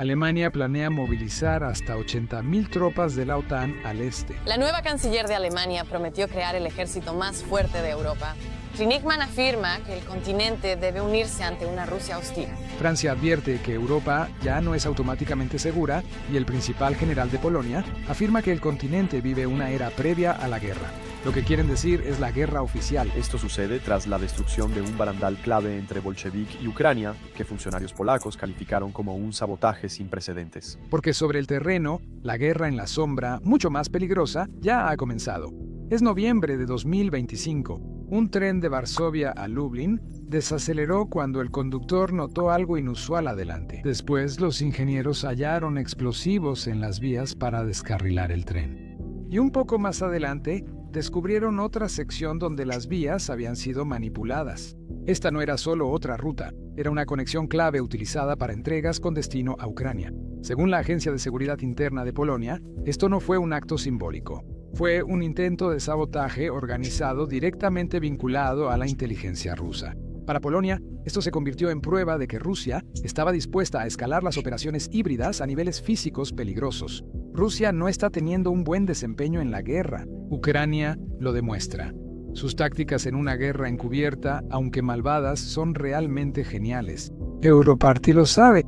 Alemania planea movilizar hasta 80.000 tropas de la OTAN al este. La nueva canciller de Alemania prometió crear el ejército más fuerte de Europa. Klinikmann afirma que el continente debe unirse ante una Rusia hostil. Francia advierte que Europa ya no es automáticamente segura y el principal general de Polonia afirma que el continente vive una era previa a la guerra. Lo que quieren decir es la guerra oficial. Esto sucede tras la destrucción de un barandal clave entre Bolshevik y Ucrania, que funcionarios polacos calificaron como un sabotaje sin precedentes. Porque sobre el terreno, la guerra en la sombra, mucho más peligrosa, ya ha comenzado. Es noviembre de 2025. Un tren de Varsovia a Lublin desaceleró cuando el conductor notó algo inusual adelante. Después, los ingenieros hallaron explosivos en las vías para descarrilar el tren. Y un poco más adelante, descubrieron otra sección donde las vías habían sido manipuladas. Esta no era solo otra ruta, era una conexión clave utilizada para entregas con destino a Ucrania. Según la Agencia de Seguridad Interna de Polonia, esto no fue un acto simbólico. Fue un intento de sabotaje organizado directamente vinculado a la inteligencia rusa. Para Polonia, esto se convirtió en prueba de que Rusia estaba dispuesta a escalar las operaciones híbridas a niveles físicos peligrosos. Rusia no está teniendo un buen desempeño en la guerra. Ucrania lo demuestra. Sus tácticas en una guerra encubierta, aunque malvadas, son realmente geniales. Europarty lo sabe.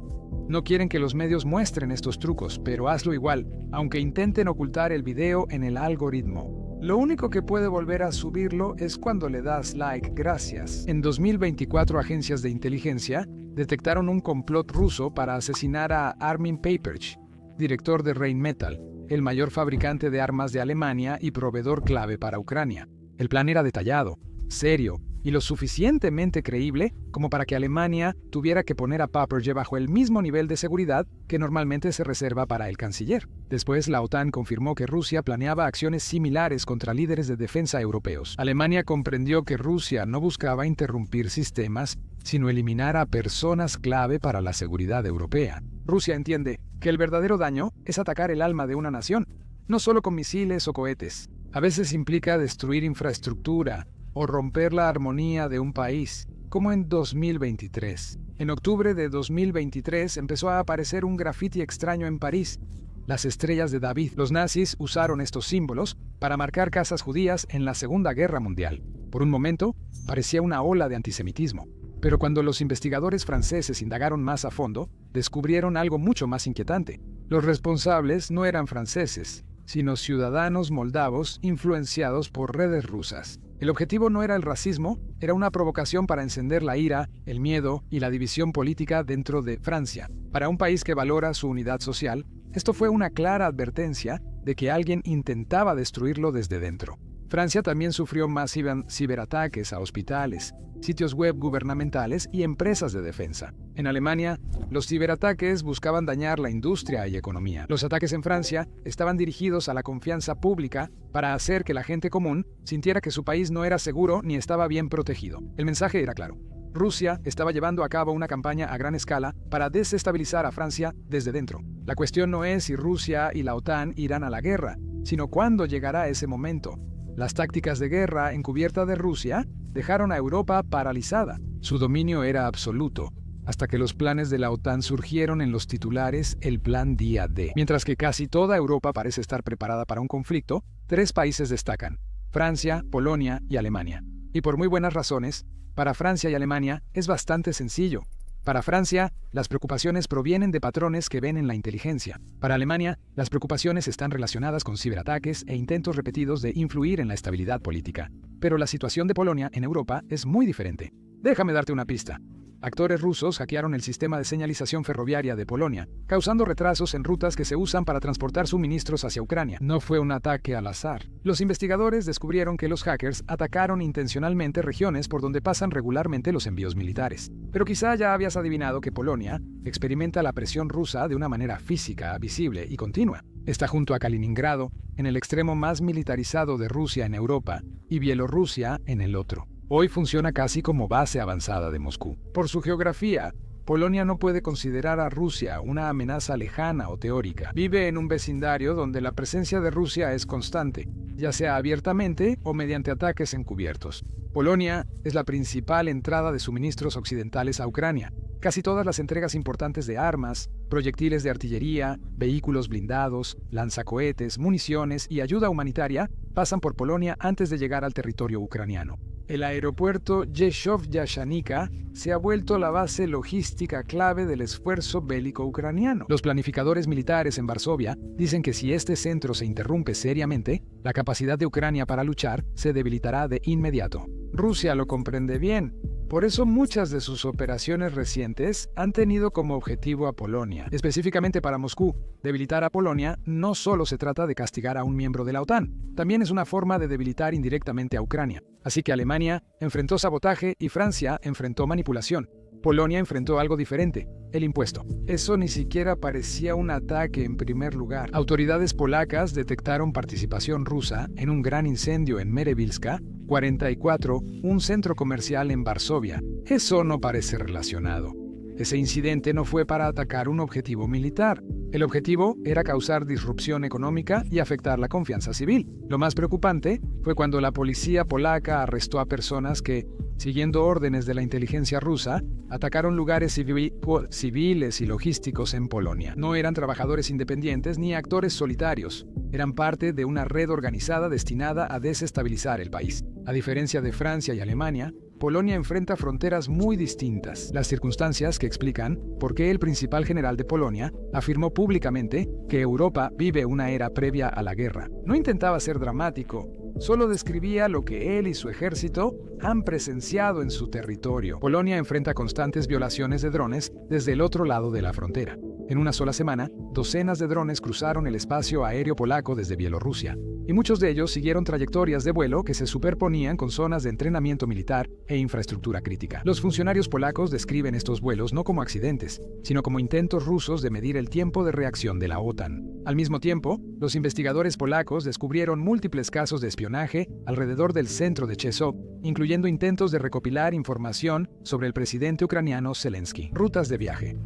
No quieren que los medios muestren estos trucos, pero hazlo igual, aunque intenten ocultar el video en el algoritmo. Lo único que puede volver a subirlo es cuando le das like, gracias. En 2024, agencias de inteligencia detectaron un complot ruso para asesinar a Armin Paperch, director de Rheinmetall, el mayor fabricante de armas de Alemania y proveedor clave para Ucrania. El plan era detallado, serio y lo suficientemente creíble como para que Alemania tuviera que poner a Paperge bajo el mismo nivel de seguridad que normalmente se reserva para el canciller. Después, la OTAN confirmó que Rusia planeaba acciones similares contra líderes de defensa europeos. Alemania comprendió que Rusia no buscaba interrumpir sistemas, sino eliminar a personas clave para la seguridad europea. Rusia entiende que el verdadero daño es atacar el alma de una nación, no solo con misiles o cohetes. A veces implica destruir infraestructura o romper la armonía de un país, como en 2023. En octubre de 2023 empezó a aparecer un grafiti extraño en París. Las estrellas de David. Los nazis usaron estos símbolos para marcar casas judías en la Segunda Guerra Mundial. Por un momento, parecía una ola de antisemitismo. Pero cuando los investigadores franceses indagaron más a fondo, descubrieron algo mucho más inquietante. Los responsables no eran franceses, sino ciudadanos moldavos influenciados por redes rusas. El objetivo no era el racismo, era una provocación para encender la ira, el miedo y la división política dentro de Francia. Para un país que valora su unidad social, esto fue una clara advertencia de que alguien intentaba destruirlo desde dentro. Francia también sufrió más ciberataques a hospitales, sitios web gubernamentales y empresas de defensa. En Alemania, los ciberataques buscaban dañar la industria y economía. Los ataques en Francia estaban dirigidos a la confianza pública para hacer que la gente común sintiera que su país no era seguro ni estaba bien protegido. El mensaje era claro. Rusia estaba llevando a cabo una campaña a gran escala para desestabilizar a Francia desde dentro. La cuestión no es si Rusia y la OTAN irán a la guerra, sino cuándo llegará ese momento. Las tácticas de guerra encubierta de Rusia dejaron a Europa paralizada. Su dominio era absoluto, hasta que los planes de la OTAN surgieron en los titulares el Plan Día D. Mientras que casi toda Europa parece estar preparada para un conflicto, 3 países destacan: Francia, Polonia y Alemania. Y por muy buenas razones, para Francia y Alemania es bastante sencillo. Para Francia, las preocupaciones provienen de patrones que ven en la inteligencia. Para Alemania, las preocupaciones están relacionadas con ciberataques e intentos repetidos de influir en la estabilidad política. Pero la situación de Polonia en Europa es muy diferente. Déjame darte una pista. Actores rusos hackearon el sistema de señalización ferroviaria de Polonia, causando retrasos en rutas que se usan para transportar suministros hacia Ucrania. No fue un ataque al azar. Los investigadores descubrieron que los hackers atacaron intencionalmente regiones por donde pasan regularmente los envíos militares. Pero quizá ya habías adivinado que Polonia experimenta la presión rusa de una manera física, visible y continua. Está junto a Kaliningrado, en el extremo más militarizado de Rusia en Europa, y Bielorrusia en el otro. Hoy funciona casi como base avanzada de Moscú. Por su geografía, Polonia no puede considerar a Rusia una amenaza lejana o teórica. Vive en un vecindario donde la presencia de Rusia es constante, ya sea abiertamente o mediante ataques encubiertos. Polonia es la principal entrada de suministros occidentales a Ucrania. Casi todas las entregas importantes de armas, proyectiles de artillería, vehículos blindados, lanzacohetes, municiones y ayuda humanitaria pasan por Polonia antes de llegar al territorio ucraniano. El aeropuerto Rzeszów-Jastrzębie se ha vuelto la base logística clave del esfuerzo bélico ucraniano. Los planificadores militares en Varsovia dicen que si este centro se interrumpe seriamente, la capacidad de Ucrania para luchar se debilitará de inmediato. Rusia lo comprende bien. Por eso muchas de sus operaciones recientes han tenido como objetivo a Polonia. Específicamente para Moscú, debilitar a Polonia no solo se trata de castigar a un miembro de la OTAN, también es una forma de debilitar indirectamente a Ucrania. Así que Alemania enfrentó sabotaje y Francia enfrentó manipulación. Polonia enfrentó algo diferente, el impuesto. Eso ni siquiera parecía un ataque en primer lugar. Autoridades polacas detectaron participación rusa en un gran incendio en Merevilska, 44, un centro comercial en Varsovia. Eso no parece relacionado. Ese incidente no fue para atacar un objetivo militar. El objetivo era causar disrupción económica y afectar la confianza civil. Lo más preocupante fue cuando la policía polaca arrestó a personas que, siguiendo órdenes de la inteligencia rusa, atacaron lugares civiles y logísticos en Polonia. No eran trabajadores independientes ni actores solitarios. Eran parte de una red organizada destinada a desestabilizar el país. A diferencia de Francia y Alemania, Polonia enfrenta fronteras muy distintas. Las circunstancias que explican por qué el principal general de Polonia afirmó públicamente que Europa vive una era previa a la guerra. No intentaba ser dramático, solo describía lo que él y su ejército han presenciado en su territorio. Polonia enfrenta constantes violaciones de drones desde el otro lado de la frontera. En una sola semana, docenas de drones cruzaron el espacio aéreo polaco desde Bielorrusia, y muchos de ellos siguieron trayectorias de vuelo que se superponían con zonas de entrenamiento militar e infraestructura crítica. Los funcionarios polacos describen estos vuelos no como accidentes, sino como intentos rusos de medir el tiempo de reacción de la OTAN. Al mismo tiempo, los investigadores polacos descubrieron múltiples casos de espionaje alrededor del centro de Rzeszów, incluyendo intentos de recopilar información sobre el presidente ucraniano Zelensky. Rutas de viaje.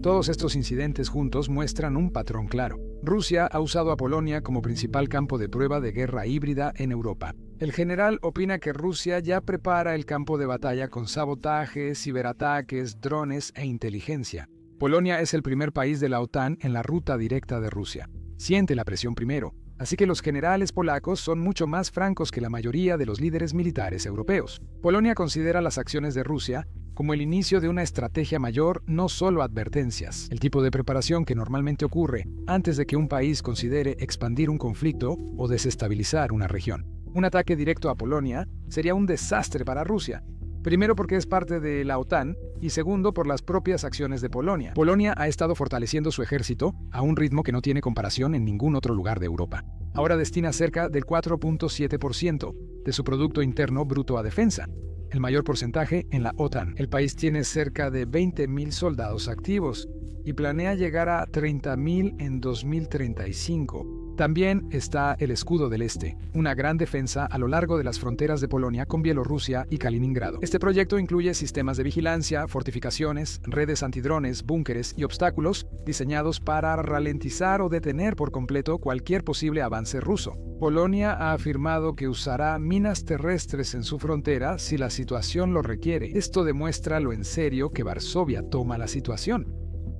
Todos estos incidentes juntos muestran un patrón claro. Rusia ha usado a Polonia como principal campo de prueba de guerra híbrida en Europa. El general opina que Rusia ya prepara el campo de batalla con sabotajes, ciberataques, drones e inteligencia. Polonia es el primer país de la OTAN en la ruta directa de Rusia. Siente la presión primero, así que los generales polacos son mucho más francos que la mayoría de los líderes militares europeos. Polonia considera las acciones de Rusia como el inicio de una estrategia mayor, no solo advertencias. El tipo de preparación que normalmente ocurre antes de que un país considere expandir un conflicto o desestabilizar una región. Un ataque directo a Polonia sería un desastre para Rusia. Primero porque es parte de la OTAN y segundo por las propias acciones de Polonia. Polonia ha estado fortaleciendo su ejército a un ritmo que no tiene comparación en ningún otro lugar de Europa. Ahora destina cerca del 4.7% de su Producto Interno Bruto a defensa, el mayor porcentaje en la OTAN. El país tiene cerca de 20.000 soldados activos y planea llegar a 30.000 en 2035. También está el Escudo del Este, una gran defensa a lo largo de las fronteras de Polonia con Bielorrusia y Kaliningrado. Este proyecto incluye sistemas de vigilancia, fortificaciones, redes antidrones, búnkeres y obstáculos diseñados para ralentizar o detener por completo cualquier posible avance ruso. Polonia ha afirmado que usará minas terrestres en su frontera si la situación lo requiere. Esto demuestra lo en serio que Varsovia toma la situación.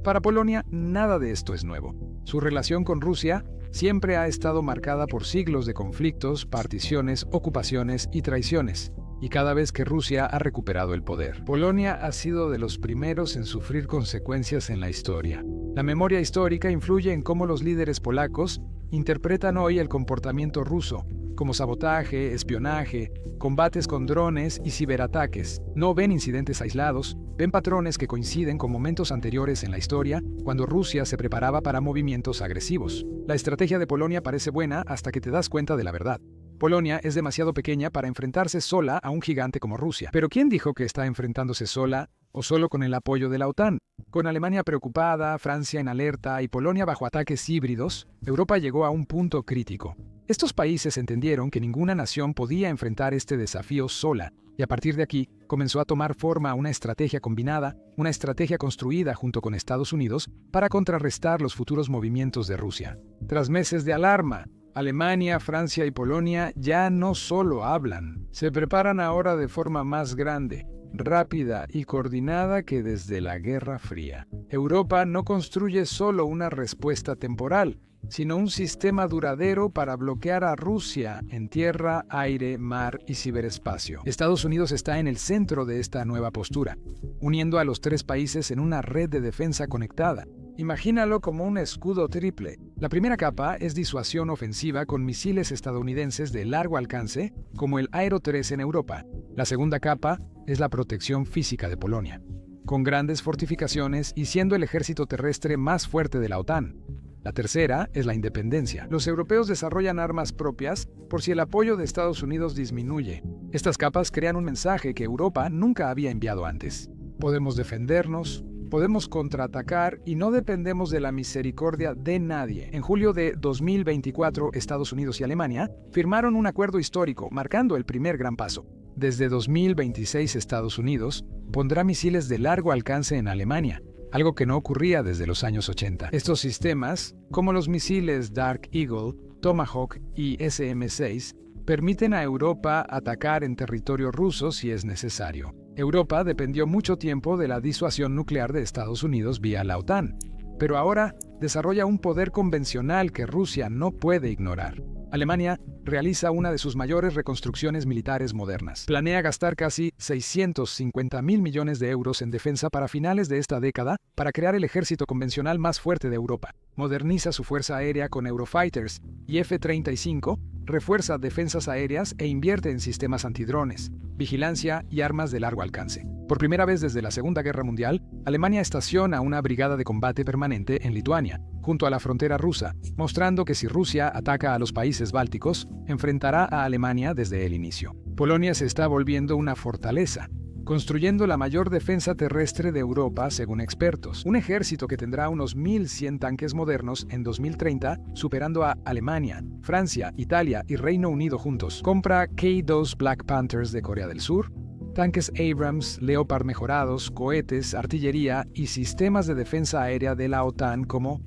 Para Polonia, nada de esto es nuevo. Su relación con Rusia siempre ha estado marcada por siglos de conflictos, particiones, ocupaciones y traiciones, y cada vez que Rusia ha recuperado el poder. Polonia ha sido de los primeros en sufrir consecuencias en la historia. La memoria histórica influye en cómo los líderes polacos interpretan hoy el comportamiento ruso, como sabotaje, espionaje, combates con drones y ciberataques. No ven incidentes aislados, ven patrones que coinciden con momentos anteriores en la historia, cuando Rusia se preparaba para movimientos agresivos. La estrategia de Polonia parece buena hasta que te das cuenta de la verdad. Polonia es demasiado pequeña para enfrentarse sola a un gigante como Rusia. ¿Pero quién dijo que está enfrentándose sola o solo con el apoyo de la OTAN? Con Alemania preocupada, Francia en alerta y Polonia bajo ataques híbridos, Europa llegó a un punto crítico. Estos países entendieron que ninguna nación podía enfrentar este desafío sola, y a partir de aquí comenzó a tomar forma una estrategia combinada, una estrategia construida junto con Estados Unidos para contrarrestar los futuros movimientos de Rusia. Tras meses de alarma, Alemania, Francia y Polonia ya no solo hablan, se preparan ahora de forma más grande. rápida y coordinada que desde la Guerra Fría. Europa no construye solo una respuesta temporal, sino un sistema duradero para bloquear a Rusia en tierra, aire, mar y ciberespacio. Estados Unidos está en el centro de esta nueva postura, uniendo a los tres países en una red de defensa conectada. Imagínalo como un escudo triple. La primera capa es disuasión ofensiva con misiles estadounidenses de largo alcance, como el Aero 3 en Europa. La segunda capa es la protección física de Polonia, con grandes fortificaciones y siendo el ejército terrestre más fuerte de la OTAN. La tercera es la independencia. Los europeos desarrollan armas propias por si el apoyo de Estados Unidos disminuye. Estas capas crean un mensaje que Europa nunca había enviado antes. Podemos defendernos, podemos contraatacar y no dependemos de la misericordia de nadie. En julio de 2024, Estados Unidos y Alemania firmaron un acuerdo histórico, marcando el primer gran paso. Desde 2026, Estados Unidos pondrá misiles de largo alcance en Alemania, algo que no ocurría desde los años 80. Estos sistemas, como los misiles Dark Eagle, Tomahawk y SM-6, permiten a Europa atacar en territorio ruso si es necesario. Europa dependió mucho tiempo de la disuasión nuclear de Estados Unidos vía la OTAN, pero ahora desarrolla un poder convencional que Rusia no puede ignorar. Alemania realiza una de sus mayores reconstrucciones militares modernas. Planea gastar casi 650.000 millones de euros en defensa para finales de esta década para crear el ejército convencional más fuerte de Europa. Moderniza su fuerza aérea con Eurofighters y F-35, refuerza defensas aéreas e invierte en sistemas antidrones, vigilancia y armas de largo alcance. Por primera vez desde la Segunda Guerra Mundial, Alemania estaciona una brigada de combate permanente en Lituania, junto a la frontera rusa, mostrando que si Rusia ataca a los países bálticos, enfrentará a Alemania desde el inicio. Polonia se está volviendo una fortaleza, construyendo la mayor defensa terrestre de Europa según expertos. Un ejército que tendrá unos 1.100 tanques modernos en 2030, superando a Alemania, Francia, Italia y Reino Unido juntos. Compra K-2 Black Panthers de Corea del Sur, tanques Abrams, Leopard mejorados, cohetes, artillería y sistemas de defensa aérea de la OTAN como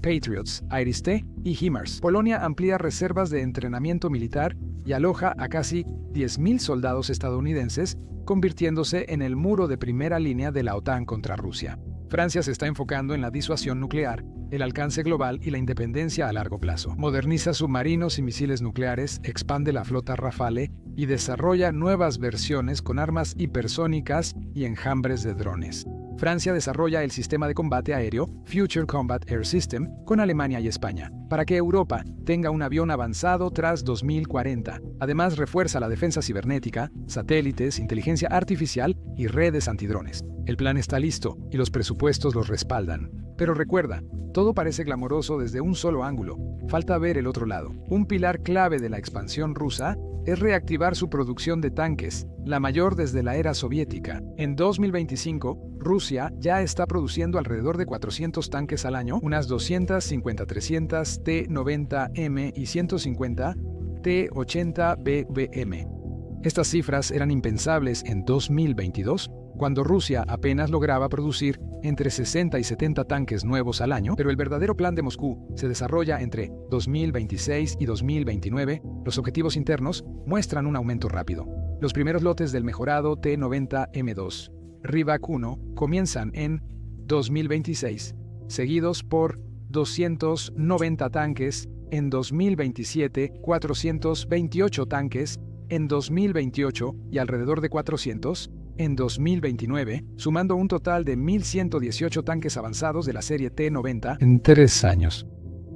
Patriots, Iris-T y HIMARS. Polonia amplía reservas de entrenamiento militar y aloja a casi 10.000 soldados estadounidenses, convirtiéndose en el muro de primera línea de la OTAN contra Rusia. Francia se está enfocando en la disuasión nuclear, el alcance global y la independencia a largo plazo. Moderniza submarinos y misiles nucleares, expande la flota Rafale y desarrolla nuevas versiones con armas hipersónicas y enjambres de drones. Francia desarrolla el sistema de combate aéreo Future Combat Air System con Alemania y España, para que Europa tenga un avión avanzado tras 2040. Además, refuerza la defensa cibernética, satélites, inteligencia artificial y redes antidrones. El plan está listo y los presupuestos los respaldan. Pero recuerda, todo parece glamoroso desde un solo ángulo. Falta ver el otro lado. Un pilar clave de la expansión rusa es reactivar su producción de tanques, la mayor desde la era soviética. En 2025, Rusia ya está produciendo alrededor de 400 tanques al año, unas 250-300 T-90M y 150 T-80 BVM. Estas cifras eran impensables en 2022, cuando Rusia apenas lograba producir entre 60 y 70 tanques nuevos al año, pero el verdadero plan de Moscú se desarrolla entre 2026 y 2029. Los objetivos internos muestran un aumento rápido. Los primeros lotes del mejorado T-90M2 Rivac 1 comienzan en 2026, seguidos por 290 tanques en 2027, 428 tanques en 2028 y alrededor de 400 en 2029, sumando un total de 1.118 tanques avanzados de la serie T-90 en 3 años.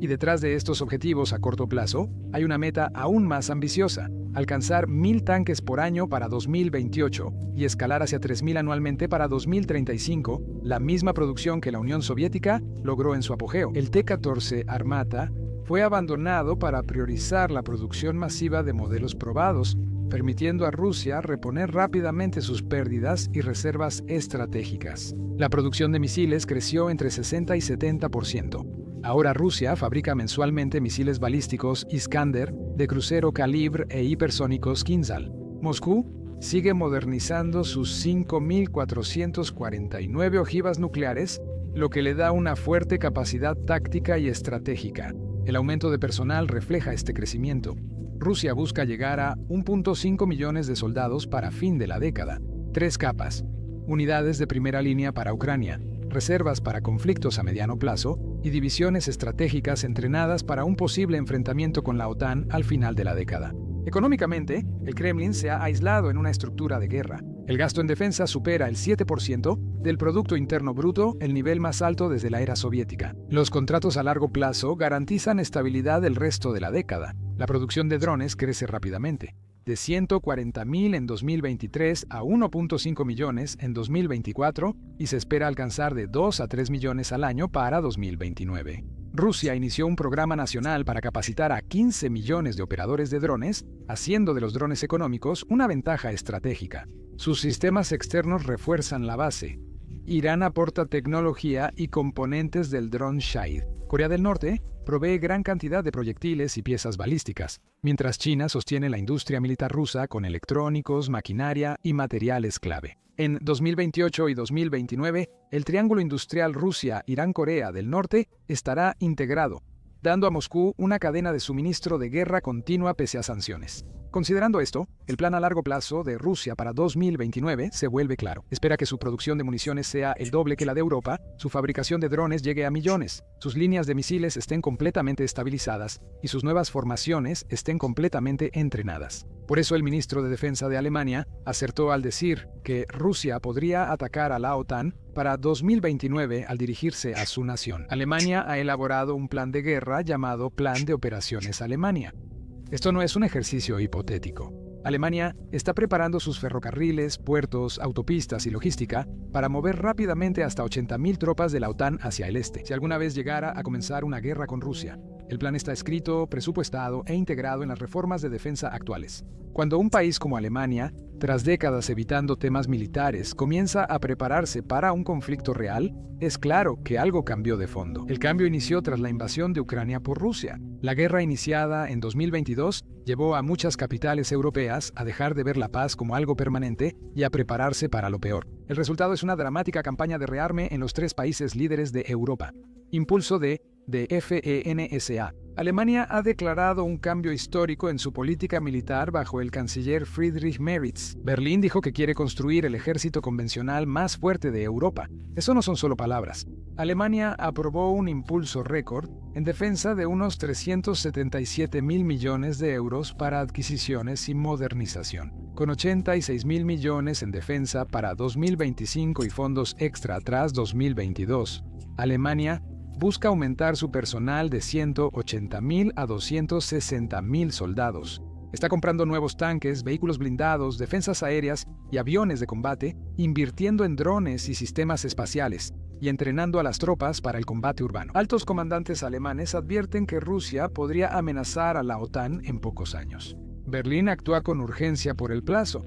Y detrás de estos objetivos a corto plazo, hay una meta aún más ambiciosa: alcanzar 1.000 tanques por año para 2028 y escalar hacia 3.000 anualmente para 2035, la misma producción que la Unión Soviética logró en su apogeo. El T-14 Armata fue abandonado para priorizar la producción masiva de modelos probados, permitiendo a Rusia reponer rápidamente sus pérdidas y reservas estratégicas. La producción de misiles creció entre 60 y 70%. Ahora Rusia fabrica mensualmente misiles balísticos Iskander, de crucero calibre e hipersónicos Kinzhal. Moscú sigue modernizando sus 5.449 ojivas nucleares, lo que le da una fuerte capacidad táctica y estratégica. El aumento de personal refleja este crecimiento. Rusia busca llegar a 1.5 millones de soldados para fin de la década. 3 capas: unidades de primera línea para Ucrania, reservas para conflictos a mediano plazo y divisiones estratégicas entrenadas para un posible enfrentamiento con la OTAN al final de la década. Económicamente, el Kremlin se ha aislado en una estructura de guerra. El gasto en defensa supera el 7% del Producto Interno Bruto, el nivel más alto desde la era soviética. Los contratos a largo plazo garantizan estabilidad el resto de la década. La producción de drones crece rápidamente, de 140.000 en 2023 a 1.5 millones en 2024 y se espera alcanzar de 2 a 3 millones al año para 2029. Rusia inició un programa nacional para capacitar a 15 millones de operadores de drones, haciendo de los drones económicos una ventaja estratégica. Sus sistemas externos refuerzan la base. Irán aporta tecnología y componentes del dron Shahid. Corea del Norte provee gran cantidad de proyectiles y piezas balísticas, mientras China sostiene la industria militar rusa con electrónicos, maquinaria y materiales clave. En 2028 y 2029, el triángulo industrial Rusia-Irán-Corea del Norte estará integrado, dando a Moscú una cadena de suministro de guerra continua pese a sanciones. Considerando esto, el plan a largo plazo de Rusia para 2029 se vuelve claro. Espera que su producción de municiones sea el doble que la de Europa, su fabricación de drones llegue a millones, sus líneas de misiles estén completamente estabilizadas y sus nuevas formaciones estén completamente entrenadas. Por eso el ministro de Defensa de Alemania acertó al decir que Rusia podría atacar a la OTAN para 2029 al dirigirse a su nación. Alemania ha elaborado un plan de guerra llamado Plan de Operaciones Alemania. Esto no es un ejercicio hipotético. Alemania está preparando sus ferrocarriles, puertos, autopistas y logística para mover rápidamente hasta 80.000 tropas de la OTAN hacia el este, si alguna vez llegara a comenzar una guerra con Rusia. El plan está escrito, presupuestado e integrado en las reformas de defensa actuales. Cuando un país como Alemania, tras décadas evitando temas militares, comienza a prepararse para un conflicto real, es claro que algo cambió de fondo. El cambio inició tras la invasión de Ucrania por Rusia. La guerra iniciada en 2022 llevó a muchas capitales europeas a dejar de ver la paz como algo permanente y a prepararse para lo peor. El resultado es una dramática campaña de rearme en los 3 países líderes de Europa. Impulso de FENSA. Alemania ha declarado un cambio histórico en su política militar bajo el canciller Friedrich Merz. Berlín dijo que quiere construir el ejército convencional más fuerte de Europa. Eso no son solo palabras. Alemania aprobó un impulso récord en defensa de unos 377.000 millones de euros para adquisiciones y modernización, con 86.000 millones en defensa para 2025 y fondos extra tras 2022. Alemania busca aumentar su personal de 180.000 a 260.000 soldados. Está comprando nuevos tanques, vehículos blindados, defensas aéreas y aviones de combate, invirtiendo en drones y sistemas espaciales, y entrenando a las tropas para el combate urbano. Altos comandantes alemanes advierten que Rusia podría amenazar a la OTAN en pocos años. Berlín actúa con urgencia por el plazo,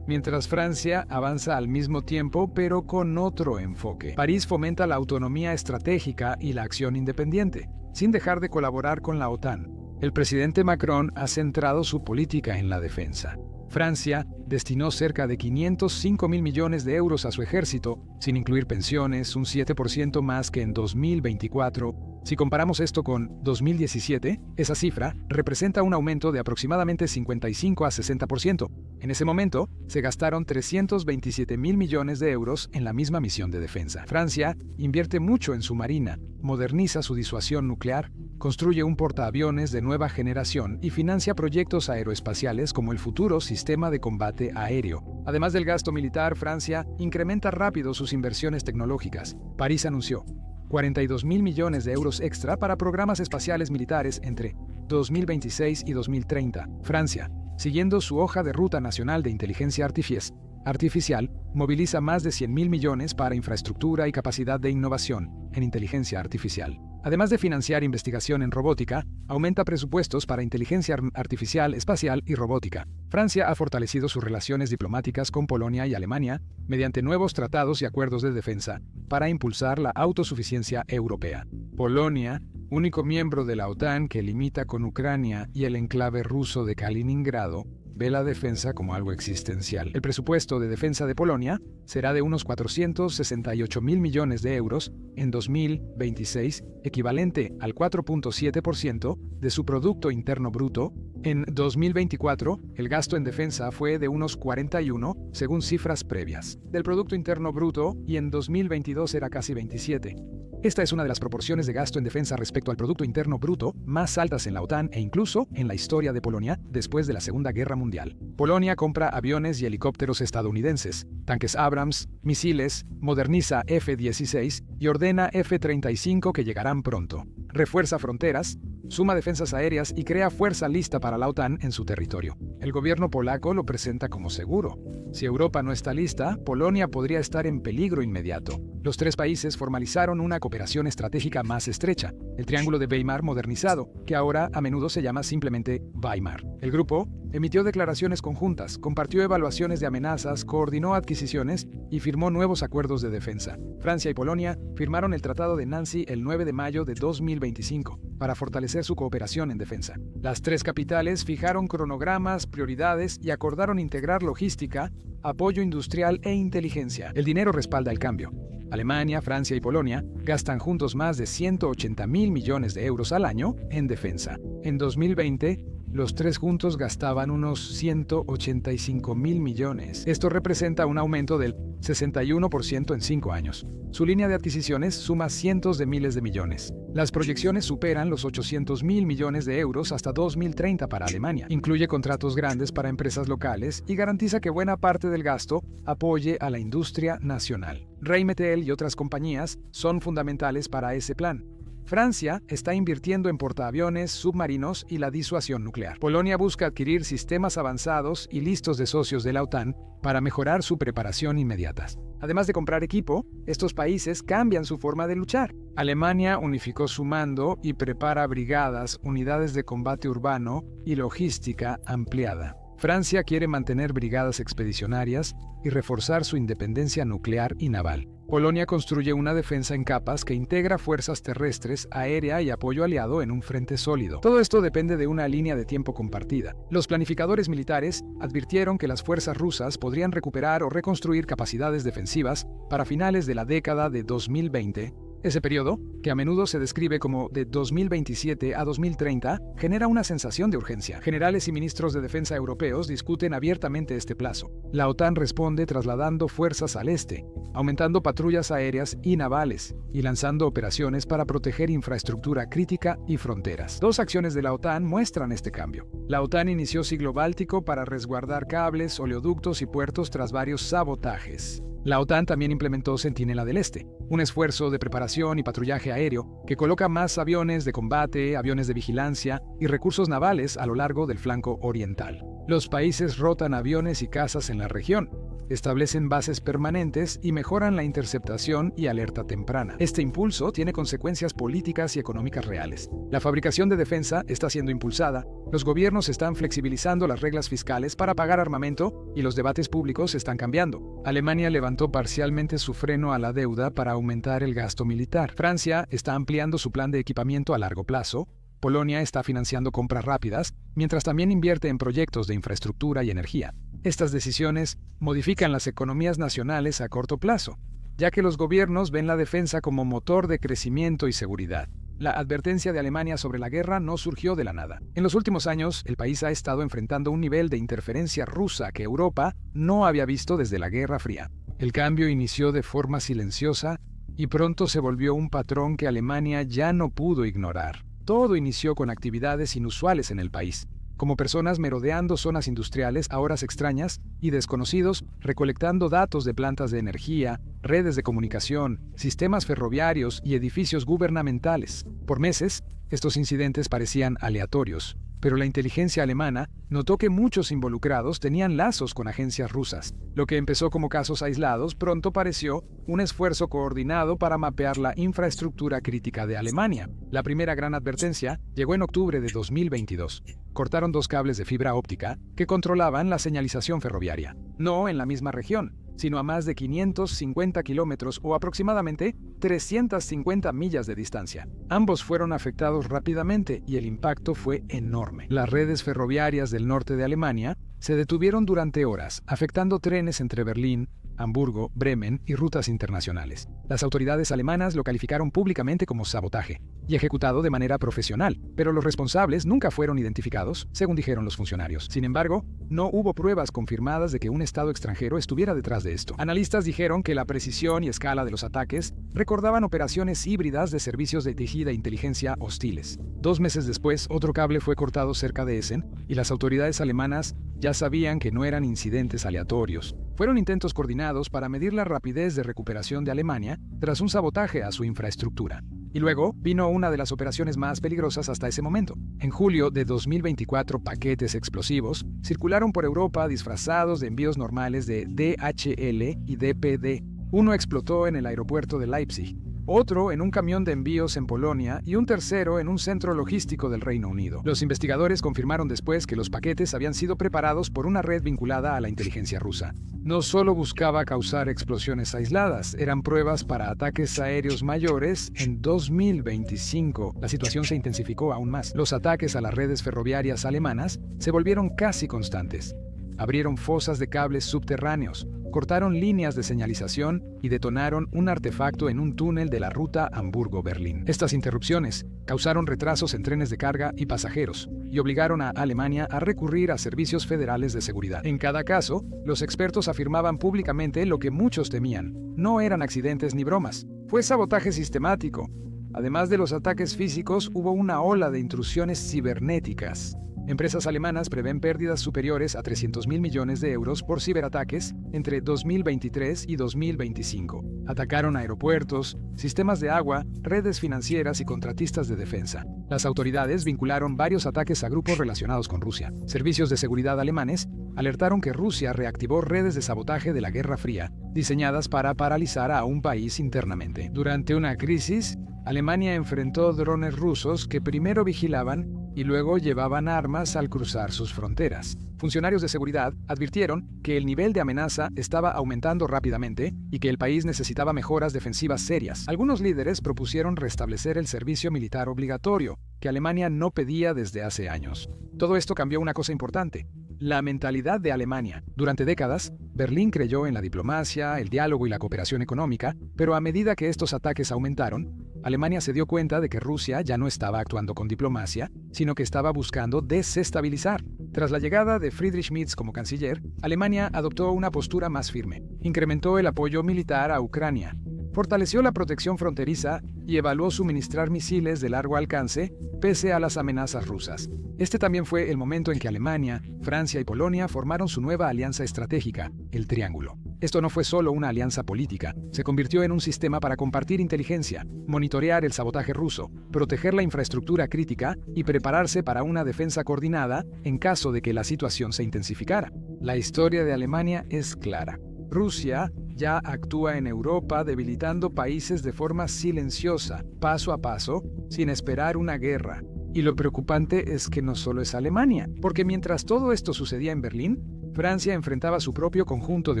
mientras Francia avanza al mismo tiempo pero con otro enfoque. París fomenta la autonomía estratégica y la acción independiente, sin dejar de colaborar con la OTAN. El presidente Macron ha centrado su política en la defensa. Francia destinó cerca de 505.000 millones de euros a su ejército, sin incluir pensiones, un 7% más que en 2024. Si comparamos esto con 2017, esa cifra representa un aumento de aproximadamente 55 a 60%. En ese momento, se gastaron 327.000 millones de euros en la misma misión de defensa. Francia invierte mucho en su marina, moderniza su disuasión nuclear, construye un portaaviones de nueva generación y financia proyectos aeroespaciales como el futuro sistema de combate aéreo. Además del gasto militar, Francia incrementa rápido sus inversiones tecnológicas. París anunció 42.000 millones de euros extra para programas espaciales militares entre 2026 y 2030. Francia, siguiendo su hoja de ruta nacional de inteligencia artificial, moviliza más de 100.000 millones para infraestructura y capacidad de innovación en inteligencia artificial. Además de financiar investigación en robótica, aumenta presupuestos para inteligencia artificial, espacial y robótica. Francia ha fortalecido sus relaciones diplomáticas con Polonia y Alemania mediante nuevos tratados y acuerdos de defensa para impulsar la autosuficiencia europea. Polonia, único miembro de la OTAN que limita con Ucrania y el enclave ruso de Kaliningrado, ve la defensa como algo existencial. El presupuesto de defensa de Polonia será de unos 468.000 millones de euros en 2026, equivalente al 4.7% de su Producto Interno Bruto. En 2024, el gasto en defensa fue de unos 41, según cifras previas, del Producto Interno Bruto, y en 2022 era casi 27. Esta es una de las proporciones de gasto en defensa respecto al Producto Interno Bruto más altas en la OTAN e incluso en la historia de Polonia después de la Segunda Guerra Mundial. Polonia compra aviones y helicópteros estadounidenses, tanques Abrams, misiles, moderniza F-16 y ordena F-35 que llegarán pronto. Refuerza fronteras, suma defensas aéreas y crea fuerza lista para la OTAN en su territorio. El gobierno polaco lo presenta como seguro. Si Europa no está lista, Polonia podría estar en peligro inmediato. Los tres países formalizaron una cooperación estratégica más estrecha, el Triángulo de Weimar modernizado, que ahora a menudo se llama simplemente Weimar. El grupo emitió declaraciones conjuntas, compartió evaluaciones de amenazas, coordinó adquisiciones y firmó nuevos acuerdos de defensa. Francia y Polonia firmaron el Tratado de Nancy el 9 de mayo de 2025 para fortalecer su cooperación en defensa. Las tres capitales fijaron cronogramas, prioridades y acordaron integrar logística, apoyo industrial e inteligencia. El dinero respalda el cambio. Alemania, Francia y Polonia gastan juntos más de 180.000 millones de euros al año en defensa. En 2020, los tres juntos gastaban unos 185.000 millones. Esto representa un aumento del 61% en 5 años. Su línea de adquisiciones suma cientos de miles de millones. Las proyecciones superan los 800.000 millones de euros hasta 2030 para Alemania. Incluye contratos grandes para empresas locales y garantiza que buena parte del gasto apoye a la industria nacional. Rheinmetall y otras compañías son fundamentales para ese plan. Francia está invirtiendo en portaaviones, submarinos y la disuasión nuclear. Polonia busca adquirir sistemas avanzados y listos de socios de la OTAN para mejorar su preparación inmediata. Además de comprar equipo, estos países cambian su forma de luchar. Alemania unificó su mando y prepara brigadas, unidades de combate urbano y logística ampliada. Francia quiere mantener brigadas expedicionarias y reforzar su independencia nuclear y naval. Polonia construye una defensa en capas que integra fuerzas terrestres, aérea y apoyo aliado en un frente sólido. Todo esto depende de una línea de tiempo compartida. Los planificadores militares advirtieron que las fuerzas rusas podrían recuperar o reconstruir capacidades defensivas para finales de la década de 2020. Ese periodo, que a menudo se describe como de 2027 a 2030, genera una sensación de urgencia. Generales y ministros de defensa europeos discuten abiertamente este plazo. La OTAN responde trasladando fuerzas al este, aumentando patrullas aéreas y navales, y lanzando operaciones para proteger infraestructura crítica y fronteras. Dos acciones de la OTAN muestran este cambio. La OTAN inició Siglo Báltico para resguardar cables, oleoductos y puertos tras varios sabotajes. La OTAN también implementó Centinela del Este, un esfuerzo de preparación y patrullaje aéreo que coloca más aviones de combate, aviones de vigilancia y recursos navales a lo largo del flanco oriental. Los países rotan aviones y cazas en la región, establecen bases permanentes y mejoran la interceptación y alerta temprana. Este impulso tiene consecuencias políticas y económicas reales. La fabricación de defensa está siendo impulsada, los gobiernos están flexibilizando las reglas fiscales para pagar armamento y los debates públicos están cambiando. Alemania levantó parcialmente su freno a la deuda para aumentar el gasto militar. Francia está ampliando su plan de equipamiento a largo plazo. Polonia está financiando compras rápidas, mientras también invierte en proyectos de infraestructura y energía. Estas decisiones modifican las economías nacionales a corto plazo, ya que los gobiernos ven la defensa como motor de crecimiento y seguridad. La advertencia de Alemania sobre la guerra no surgió de la nada. En los últimos años, el país ha estado enfrentando un nivel de interferencia rusa que Europa no había visto desde la Guerra Fría. El cambio inició de forma silenciosa y pronto se volvió un patrón que Alemania ya no pudo ignorar. Todo inició con actividades inusuales en el país, como personas merodeando zonas industriales a horas extrañas y desconocidos recolectando datos de plantas de energía, redes de comunicación, sistemas ferroviarios y edificios gubernamentales. Por meses, estos incidentes parecían aleatorios, pero la inteligencia alemana notó que muchos involucrados tenían lazos con agencias rusas. Lo que empezó como casos aislados pronto pareció un esfuerzo coordinado para mapear la infraestructura crítica de Alemania. La primera gran advertencia llegó en octubre de 2022. Cortaron 2 cables de fibra óptica que controlaban la señalización ferroviaria, no en la misma región, sino a más de 550 kilómetros o aproximadamente 350 millas de distancia. Ambos fueron afectados rápidamente y el impacto fue enorme. Las redes ferroviarias del norte de Alemania se detuvieron durante horas, afectando trenes entre Berlín, Hamburgo, Bremen y rutas internacionales. Las autoridades alemanas lo calificaron públicamente como sabotaje y ejecutado de manera profesional, pero los responsables nunca fueron identificados, según dijeron los funcionarios. Sin embargo, no hubo pruebas confirmadas de que un Estado extranjero estuviera detrás de esto. Analistas dijeron que la precisión y escala de los ataques recordaban operaciones híbridas de servicios de tejida e inteligencia hostiles. 2 meses después, otro cable fue cortado cerca de Essen y las autoridades alemanas ya sabían que no eran incidentes aleatorios. Fueron intentos coordinados para medir la rapidez de recuperación de Alemania tras un sabotaje a su infraestructura. Y luego vino una de las operaciones más peligrosas hasta ese momento. En julio de 2024, paquetes explosivos circularon por Europa disfrazados de envíos normales de DHL y DPD. Uno explotó en el aeropuerto de Leipzig, otro en un camión de envíos en Polonia y un tercero en un centro logístico del Reino Unido. Los investigadores confirmaron después que los paquetes habían sido preparados por una red vinculada a la inteligencia rusa. No solo buscaba causar explosiones aisladas, eran pruebas para ataques aéreos mayores en 2025. La situación se intensificó aún más. Los ataques a las redes ferroviarias alemanas se volvieron casi constantes. Abrieron fosas de cables subterráneos, cortaron líneas de señalización y detonaron un artefacto en un túnel de la ruta Hamburgo-Berlín. Estas interrupciones causaron retrasos en trenes de carga y pasajeros y obligaron a Alemania a recurrir a servicios federales de seguridad. En cada caso, los expertos afirmaban públicamente lo que muchos temían. No eran accidentes ni bromas. Fue sabotaje sistemático. Además de los ataques físicos, hubo una ola de intrusiones cibernéticas. Empresas alemanas prevén pérdidas superiores a 300.000 millones de euros por ciberataques entre 2023 y 2025. Atacaron aeropuertos, sistemas de agua, redes financieras y contratistas de defensa. Las autoridades vincularon varios ataques a grupos relacionados con Rusia. Servicios de seguridad alemanes alertaron que Rusia reactivó redes de sabotaje de la Guerra Fría, diseñadas para paralizar a un país internamente. Durante una crisis, Alemania enfrentó drones rusos que primero vigilaban y luego llevaban armas al cruzar sus fronteras. Funcionarios de seguridad advirtieron que el nivel de amenaza estaba aumentando rápidamente y que el país necesitaba mejoras defensivas serias. Algunos líderes propusieron restablecer el servicio militar obligatorio, que Alemania no pedía desde hace años. Todo esto cambió una cosa importante: la mentalidad de Alemania. Durante décadas, Berlín creyó en la diplomacia, el diálogo y la cooperación económica, pero a medida que estos ataques aumentaron, Alemania se dio cuenta de que Rusia ya no estaba actuando con diplomacia, sino que estaba buscando desestabilizar. Tras la llegada de Friedrich Merz como canciller, Alemania adoptó una postura más firme. Incrementó el apoyo militar a Ucrania, fortaleció la protección fronteriza y evaluó suministrar misiles de largo alcance pese a las amenazas rusas. Este también fue el momento en que Alemania, Francia y Polonia formaron su nueva alianza estratégica, el Triángulo. Esto no fue solo una alianza política, se convirtió en un sistema para compartir inteligencia, monitorear el sabotaje ruso, proteger la infraestructura crítica y prepararse para una defensa coordinada en caso de que la situación se intensificara. La historia de Alemania es clara. Rusia ya actúa en Europa debilitando países de forma silenciosa, paso a paso, sin esperar una guerra. Y lo preocupante es que no solo es Alemania, porque mientras todo esto sucedía en Berlín, Francia enfrentaba su propio conjunto de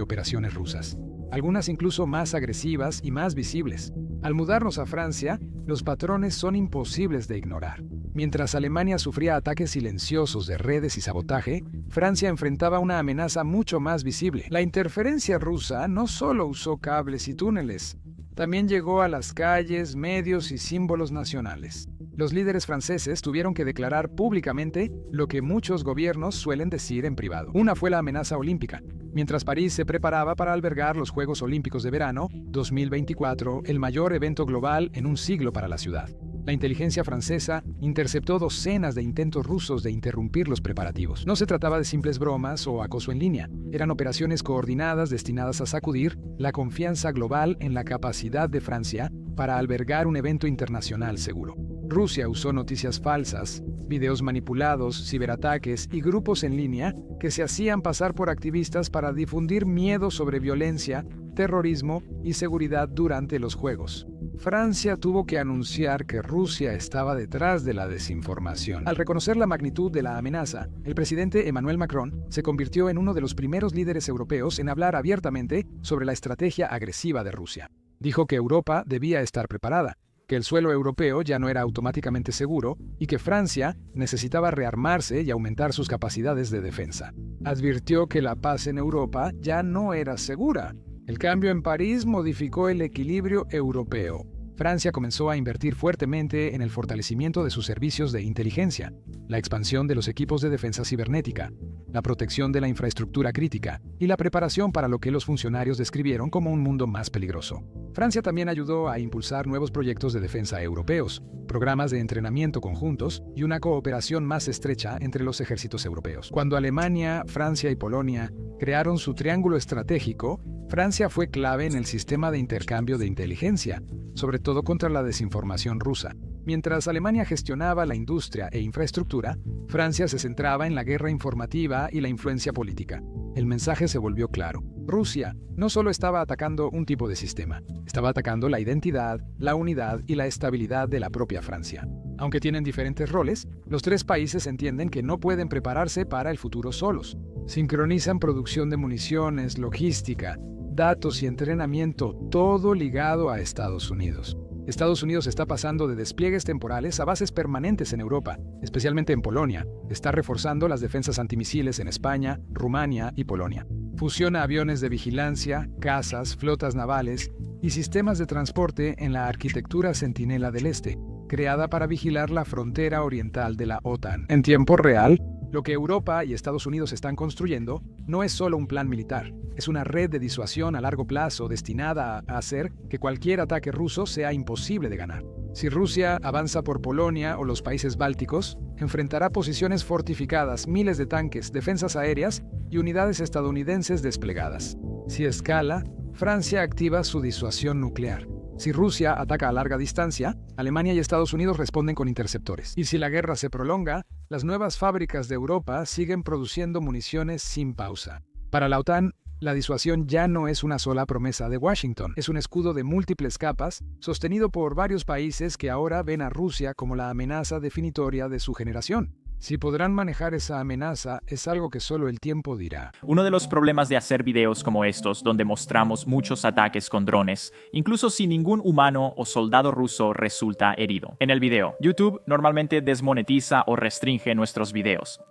operaciones rusas, algunas incluso más agresivas y más visibles. Al mudarnos a Francia, los patrones son imposibles de ignorar. Mientras Alemania sufría ataques silenciosos de redes y sabotaje, Francia enfrentaba una amenaza mucho más visible. La interferencia rusa no solo usó cables y túneles, también llegó a las calles, medios y símbolos nacionales. Los líderes franceses tuvieron que declarar públicamente lo que muchos gobiernos suelen decir en privado. Una fue la amenaza olímpica. Mientras París se preparaba para albergar los Juegos Olímpicos de Verano 2024, el mayor evento global en un siglo para la ciudad. La inteligencia francesa interceptó docenas de intentos rusos de interrumpir los preparativos. No se trataba de simples bromas o acoso en línea. Eran operaciones coordinadas destinadas a sacudir la confianza global en la capacidad de Francia para albergar un evento internacional seguro. Rusia usó noticias falsas, videos manipulados, ciberataques y grupos en línea que se hacían pasar por activistas para difundir miedo sobre violencia, terrorismo y seguridad durante los Juegos. Francia tuvo que anunciar que Rusia estaba detrás de la desinformación. Al reconocer la magnitud de la amenaza, el presidente Emmanuel Macron se convirtió en uno de los primeros líderes europeos en hablar abiertamente sobre la estrategia agresiva de Rusia. Dijo que Europa debía estar preparada, que el suelo europeo ya no era automáticamente seguro y que Francia necesitaba rearmarse y aumentar sus capacidades de defensa. Advirtió que la paz en Europa ya no era segura. El cambio en París modificó el equilibrio europeo. Francia comenzó a invertir fuertemente en el fortalecimiento de sus servicios de inteligencia, la expansión de los equipos de defensa cibernética, la protección de la infraestructura crítica y la preparación para lo que los funcionarios describieron como un mundo más peligroso. Francia también ayudó a impulsar nuevos proyectos de defensa europeos, programas de entrenamiento conjuntos y una cooperación más estrecha entre los ejércitos europeos. Cuando Alemania, Francia y Polonia crearon su triángulo estratégico, Francia fue clave en el sistema de intercambio de inteligencia, sobre todo contra la desinformación rusa. Mientras Alemania gestionaba la industria e infraestructura, Francia se centraba en la guerra informativa y la influencia política. El mensaje se volvió claro. Rusia no solo estaba atacando un tipo de sistema, estaba atacando la identidad, la unidad y la estabilidad de la propia Francia. Aunque tienen diferentes roles, los tres países entienden que no pueden prepararse para el futuro solos. Sincronizan producción de municiones, logística, datos y entrenamiento, todo ligado a Estados Unidos. Estados Unidos está pasando de despliegues temporales a bases permanentes en Europa, especialmente en Polonia. Está reforzando las defensas antimisiles en España, Rumania y Polonia. Fusiona aviones de vigilancia, cazas, flotas navales y sistemas de transporte en la arquitectura Centinela del Este, creada para vigilar la frontera oriental de la OTAN. En tiempo real, lo que Europa y Estados Unidos están construyendo no es solo un plan militar, es una red de disuasión a largo plazo destinada a hacer que cualquier ataque ruso sea imposible de ganar. Si Rusia avanza por Polonia o los países bálticos, enfrentará posiciones fortificadas, miles de tanques, defensas aéreas y unidades estadounidenses desplegadas. Si escala, Francia activa su disuasión nuclear. Si Rusia ataca a larga distancia, Alemania y Estados Unidos responden con interceptores. Y si la guerra se prolonga, las nuevas fábricas de Europa siguen produciendo municiones sin pausa. Para la OTAN, la disuasión ya no es una sola promesa de Washington, es un escudo de múltiples capas, sostenido por varios países que ahora ven a Rusia como la amenaza definitoria de su generación. Si podrán manejar esa amenaza es algo que solo el tiempo dirá. Uno de los problemas de hacer videos como estos, donde mostramos muchos ataques con drones, incluso si ningún humano o soldado ruso resulta herido. En el video, YouTube normalmente desmonetiza o restringe nuestros videos.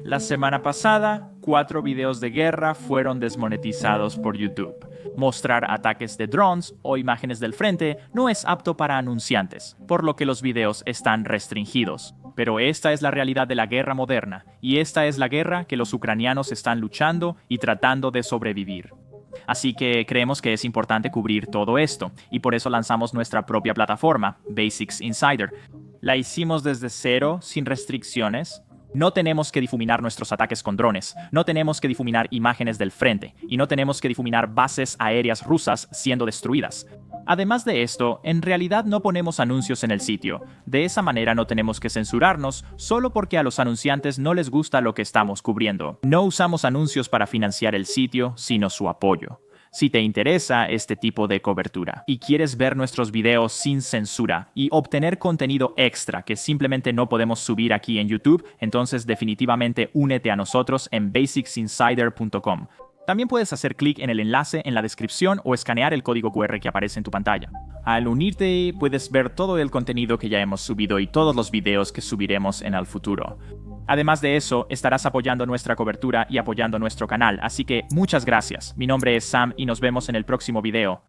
La semana pasada, 4 videos de guerra fueron desmonetizados por YouTube. Mostrar ataques de drones o imágenes del frente no es apto para anunciantes, por lo que los videos están restringidos. Pero esta es la realidad de la guerra moderna, y esta es la guerra que los ucranianos están luchando y tratando de sobrevivir. Así que creemos que es importante cubrir todo esto, y por eso lanzamos nuestra propia plataforma, Basics Insider. La hicimos desde cero, sin restricciones. No tenemos que difuminar nuestros ataques con drones, no tenemos que difuminar imágenes del frente, y no tenemos que difuminar bases aéreas rusas siendo destruidas. Además de esto, en realidad no ponemos anuncios en el sitio. De esa manera no tenemos que censurarnos solo porque a los anunciantes no les gusta lo que estamos cubriendo. No usamos anuncios para financiar el sitio, sino su apoyo. Si te interesa este tipo de cobertura y quieres ver nuestros videos sin censura y obtener contenido extra que simplemente no podemos subir aquí en YouTube, entonces definitivamente únete a nosotros en basicsinsider.com. También puedes hacer clic en el enlace en la descripción o escanear el código QR que aparece en tu pantalla. Al unirte, puedes ver todo el contenido que ya hemos subido y todos los videos que subiremos en el futuro. Además de eso, estarás apoyando nuestra cobertura y apoyando nuestro canal, así que muchas gracias. Mi nombre es Sam y nos vemos en el próximo video.